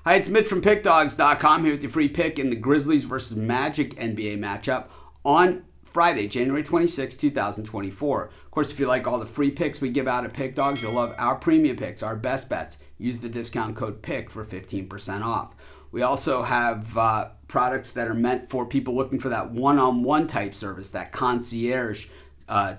Hi, it's Mitch from Pickdawgz.com here with your free pick in the Grizzlies versus Magic NBA matchup on Friday, January 26, 2024. Of course, if you like all the free picks we give out at Pick Dawgz, you'll love our premium picks, our best bets. Use the discount code PICK for 15% off. We also have products that are meant for people looking for that one-on-one type service, that concierge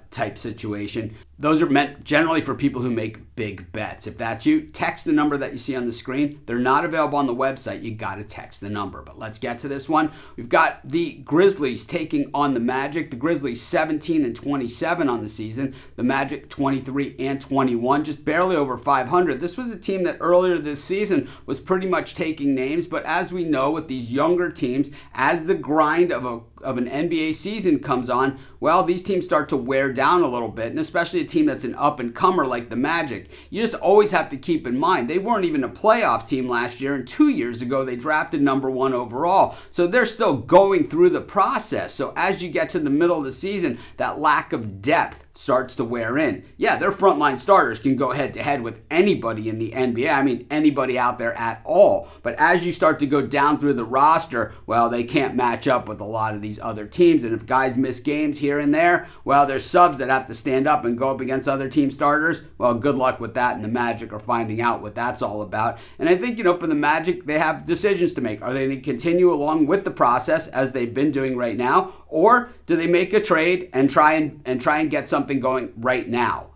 type situation. Those are meant generally for people who make big bets. If that's you, text the number that you see on the screen. They're not available on the website. You got to text the number. But let's get to this one. We've got the Grizzlies taking on the Magic. The Grizzlies 17-27 on the season. The Magic 23-21, just barely over 500. This was a team that earlier this season was pretty much taking names. But as we know with these younger teams, as the grind of an NBA season comes on, well, these teams start to wear down a little bit, and especially a team that's an up-and-comer like the Magic. You just always have to keep in mind, they weren't even a playoff team last year, and 2 years ago they drafted #1 overall. So they're still going through the process. So as you get to the middle of the season, that lack of depth starts to wear in. Yeah, their frontline starters can go head-to-head with anybody in the NBA. I mean, anybody out there at all. But as you start to go down through the roster, well, they can't match up with a lot of these other teams. And if guys miss games here and there, well, there's subs that have to stand up and go up against other team starters. Well, good luck with that, and the Magic are finding out what that's all about. And I think, for the Magic, they have decisions to make. Are they going to continue along with the process as they've been doing right now? Or do they make a trade and try and get something going right now?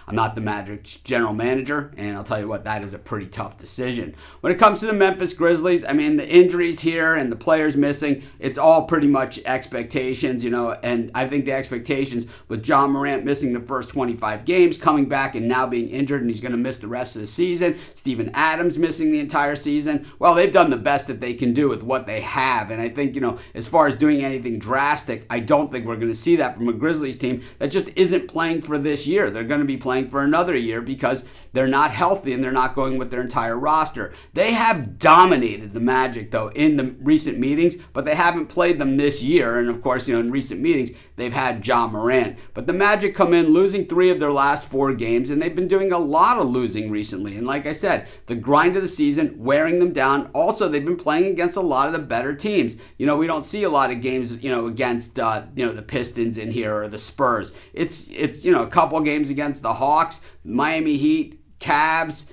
I'm not the Magic's general manager, and I'll tell you what, that is a pretty tough decision. When it comes to the Memphis Grizzlies, I mean, the injuries here and the players missing, it's all pretty much expectations, and I think the expectations with Ja Morant missing the first 25 games, coming back and now being injured, and he's going to miss the rest of the season, Steven Adams missing the entire season, well, they've done the best that they can do with what they have, and I think, as far as doing anything drastic, I don't think we're going to see that from a Grizzlies team that just isn't playing for this year. They're going to be playing for another year because they're not healthy and they're not going with their entire roster. They have dominated the Magic, though, in the recent meetings, but they haven't played them this year. And of course, in recent meetings, they've had Ja Morant. But the Magic come in losing 3 of their last 4 games, and they've been doing a lot of losing recently. And like I said, the grind of the season wearing them down. Also, they've been playing against a lot of the better teams. We don't see a lot of games, against the Pistons in here or the Spurs. It's a couple of games against the Hawks, Miami Heat, Cavs,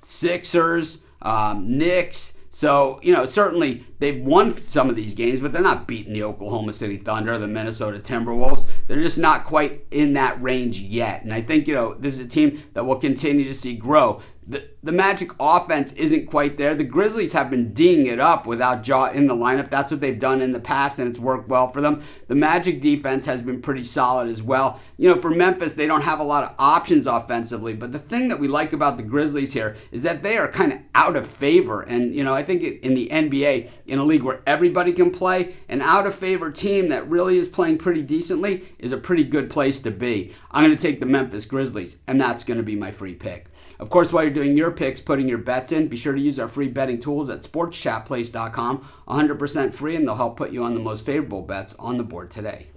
Sixers, Knicks. So, certainly they've won some of these games, but they're not beating the Oklahoma City Thunder, the Minnesota Timberwolves. They're just not quite in that range yet. And I think, this is a team that we'll continue to see grow. The Magic offense isn't quite there. The Grizzlies have been D'ing it up without Ja in the lineup. That's what they've done in the past, and it's worked well for them. The Magic defense has been pretty solid as well. For Memphis, they don't have a lot of options offensively, but the thing that we like about the Grizzlies here is that they are kind of out of favor. And, I think in the NBA, in a league where everybody can play, an out of favor team that really is playing pretty decently is a pretty good place to be. I'm going to take the Memphis Grizzlies, and that's going to be my free pick. Of course, while you're doing your picks, putting your bets in, be sure to use our free betting tools at sportschatplace.com. 100% free, and they'll help put you on the most favorable bets on the board today.